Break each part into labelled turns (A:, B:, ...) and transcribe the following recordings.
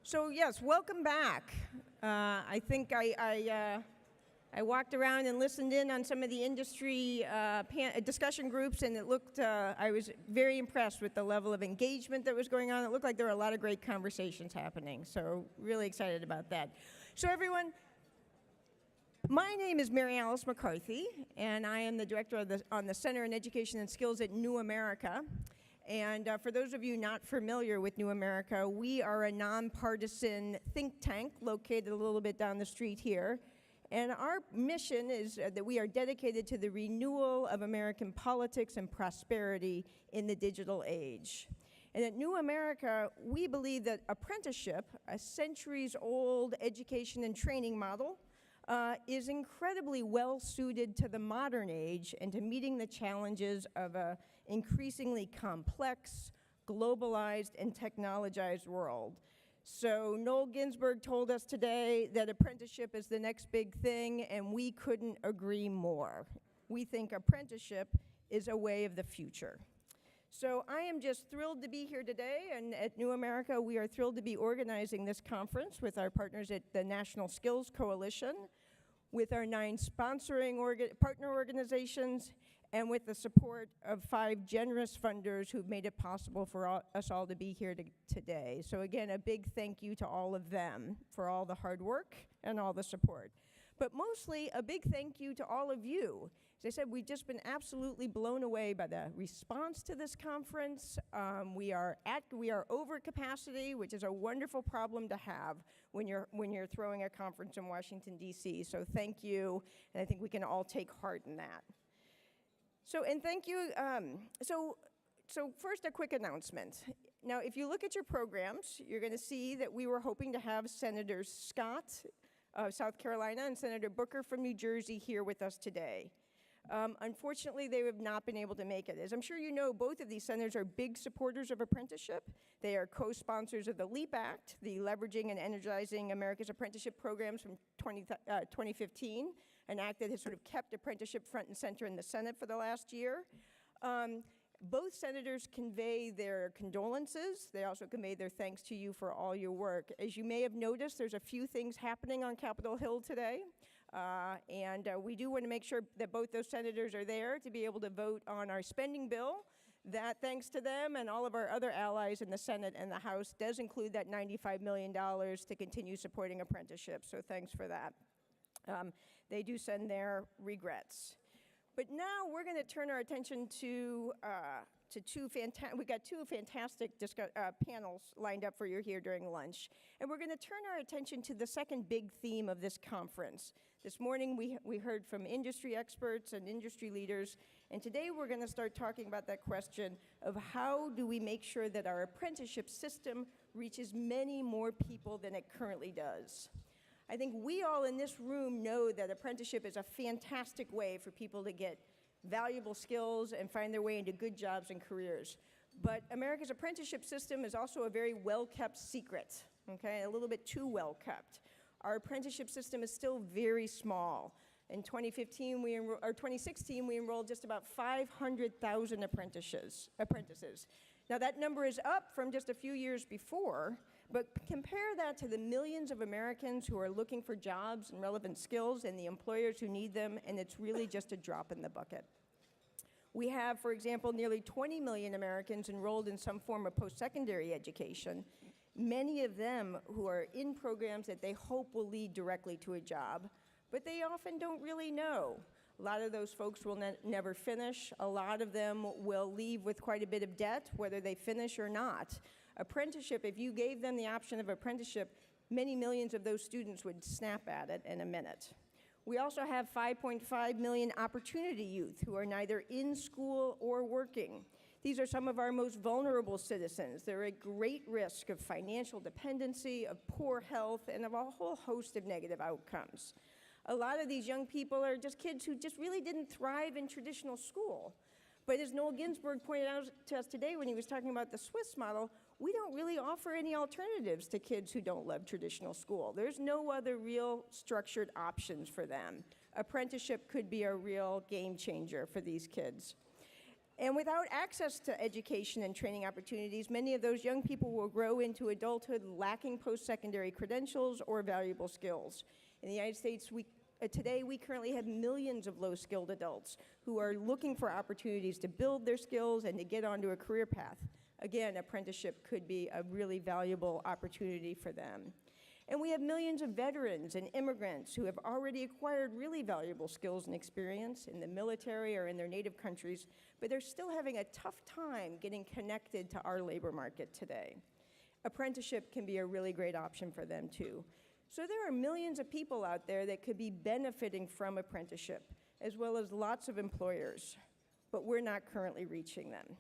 A: So yes, welcome back. I think I walked around and listened in on some of the industry discussion groups, and it looked, I was very impressed with the level of engagement that was going on. It looked like there were a lot of great conversations happening, so really excited about that. So everyone, my name is Mary Alice McCarthy, and I am the director on the Center in Education and Skills at New America. And for those of you not familiar with New America, we are a nonpartisan think tank located a little bit down the street here. And our mission is that we are dedicated to the renewal of American politics and prosperity in the digital age. And at New America, we believe that apprenticeship, a centuries-old education and training model, is incredibly well suited to the modern age and to meeting the challenges of an increasingly complex, globalized, and technologized world. So Noel Ginsburg told us today that apprenticeship is the next big thing, and we couldn't agree more. We think apprenticeship is a way of the future. So I am just thrilled to be here today, and at New America, we are thrilled to be organizing this conference with our partners at the National Skills Coalition, with our 9 sponsoring partner organizations, and with the support of 5 generous funders who've made it possible for us all to be here today. So again, a big thank you to all of them for all the hard work and all the support. But mostly, a big thank you to all of you. As I said, we've just been absolutely blown away by the response to this conference. We are over capacity, which is a wonderful problem to have when you're throwing a conference in Washington, D.C. So thank you, and I think we can all take heart in that. So, and thank you. So first, a quick announcement. Now, if you look at your programs, you're going to see that we were hoping to have Senators Scott of South Carolina and Senator Booker from New Jersey here with us today. Unfortunately, they have not been able to make it. As I'm sure you know, both of these senators are big supporters of apprenticeship. They are co-sponsors of the LEAP Act, the Leveraging and Energizing America's Apprenticeship Programs from 2015, an act that has sort of kept apprenticeship front and center in the Senate for the last year. Both senators convey their condolences. They also convey their thanks to you for all your work. As you may have noticed, there's a few things happening on Capitol Hill today. And we do want to make sure that both those senators are there to be able to vote on our spending bill. That, thanks to them and all of our other allies in the Senate and the House, does include that $95 million to continue supporting apprenticeship. So thanks for that. They do send their regrets. But now we're going to turn our attention to we got two fantastic panels lined up for you here during lunch. And we're going to turn our attention to the second big theme of this conference. This morning we heard from industry experts and industry leaders, and today we're going to start talking about that question of how do we make sure that our apprenticeship system reaches many more people than it currently does. I think we all in this room know that apprenticeship is a fantastic way for people to get valuable skills and find their way into good jobs and careers. But America's apprenticeship system is also a very well-kept secret, okay? A little bit too well-kept. Our apprenticeship system is still very small. In 2016, we enrolled just about 500,000 apprentices. Now that number is up from just a few years before, but compare that to the millions of Americans who are looking for jobs and relevant skills and the employers who need them, and it's really just a drop in the bucket. We have, for example, nearly 20 million Americans enrolled in some form of post-secondary education, many of them who are in programs that they hope will lead directly to a job, but they often don't really know. A lot of those folks will never finish. A lot of them will leave with quite a bit of debt, whether they finish or not. Apprenticeship, if you gave them the option of apprenticeship, many millions of those students would snap at it in a minute. We also have 5.5 million opportunity youth who are neither in school or working. These are some of our most vulnerable citizens. They're at great risk of financial dependency, of poor health, and of a whole host of negative outcomes. A lot of these young people are just kids who just really didn't thrive in traditional school. But as Noel Ginsburg pointed out to us today when he was talking about the Swiss model, we don't really offer any alternatives to kids who don't love traditional school. There's no other real structured options for them. Apprenticeship could be a real game changer for these kids. And without access to education and training opportunities, many of those young people will grow into adulthood lacking post-secondary credentials or valuable skills. In the United States, today we currently have millions of low-skilled adults who are looking for opportunities to build their skills and to get onto a career path. Again, apprenticeship could be a really valuable opportunity for them. And we have millions of veterans and immigrants who have already acquired really valuable skills and experience in the military or in their native countries, but they're still having a tough time getting connected to our labor market today. Apprenticeship can be a really great option for them too. So there are millions of people out there that could be benefiting from apprenticeship, as well as lots of employers, but we're not currently reaching them.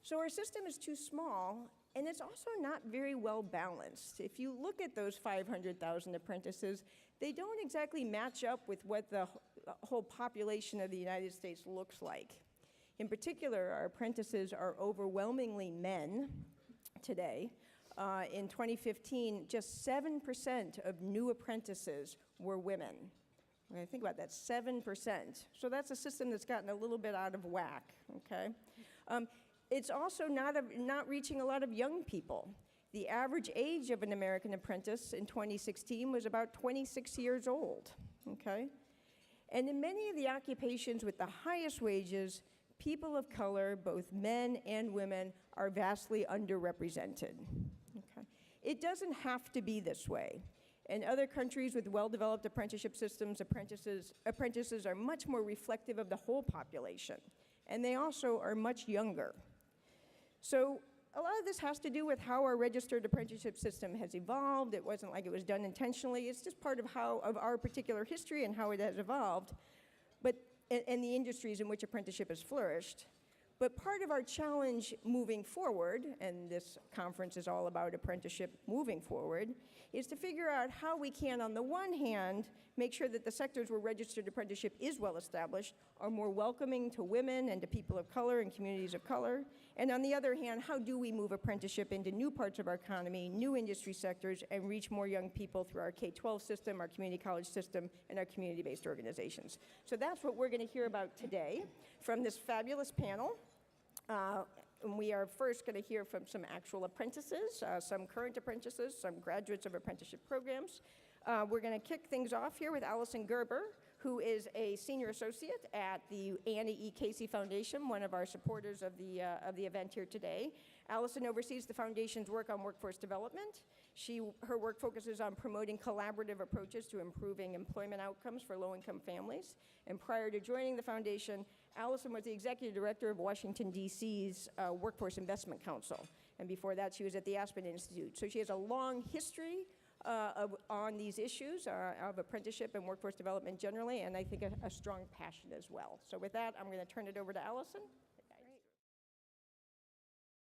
A: So our system is too small, and it's also not very well balanced. If you look at those 500,000 apprentices, they don't exactly match up with what the whole population of the United States looks like. In particular, our apprentices are overwhelmingly men today. In 2015, just 7% of new apprentices were women. When I think about that, 7%. So that's a system that's gotten a little bit out of whack, okay? It's also not reaching a lot of young people. The average age of an American apprentice in 2016 was about 26 years old, okay? And in many of the occupations with the highest wages, people of color, both men and women, are vastly underrepresented, okay? It doesn't have to be this way. In other countries with well-developed apprenticeship systems, apprentices are much more reflective of the whole population, and they also are much younger. So a lot of this has to do with how our registered apprenticeship system has evolved. It wasn't like it was done intentionally. It's just part of our particular history and how it has evolved, and the industries in which apprenticeship has flourished. But part of our challenge moving forward, and this conference is all about apprenticeship moving forward, is to figure out how we can, on the one hand, make sure that the sectors where registered apprenticeship is well established are more welcoming to women and to people of color and communities of color. And on the other hand, how do we move apprenticeship into new parts of our economy, new industry sectors, and reach more young people through our K-12 system, our community college system, and our community-based organizations. So that's what we're going to hear about today from this fabulous panel. And we are first going to hear from some actual apprentices, some current apprentices, some graduates of apprenticeship programs. We're going to kick things off here with Allison Gerber, who is a senior associate at the Annie E. Casey Foundation, one of our supporters of the event here today. Allison oversees the foundation's work on workforce development. Her work focuses on promoting collaborative approaches to improving employment outcomes for low-income families. And prior to joining the foundation, Allison was the executive director of Washington, D.C.'s Workforce Investment Council. And before that, she was at the Aspen Institute. So she has a long history on these issues of apprenticeship and workforce development generally, and I think a strong passion as well. So with that, I'm going to turn it over to Allison.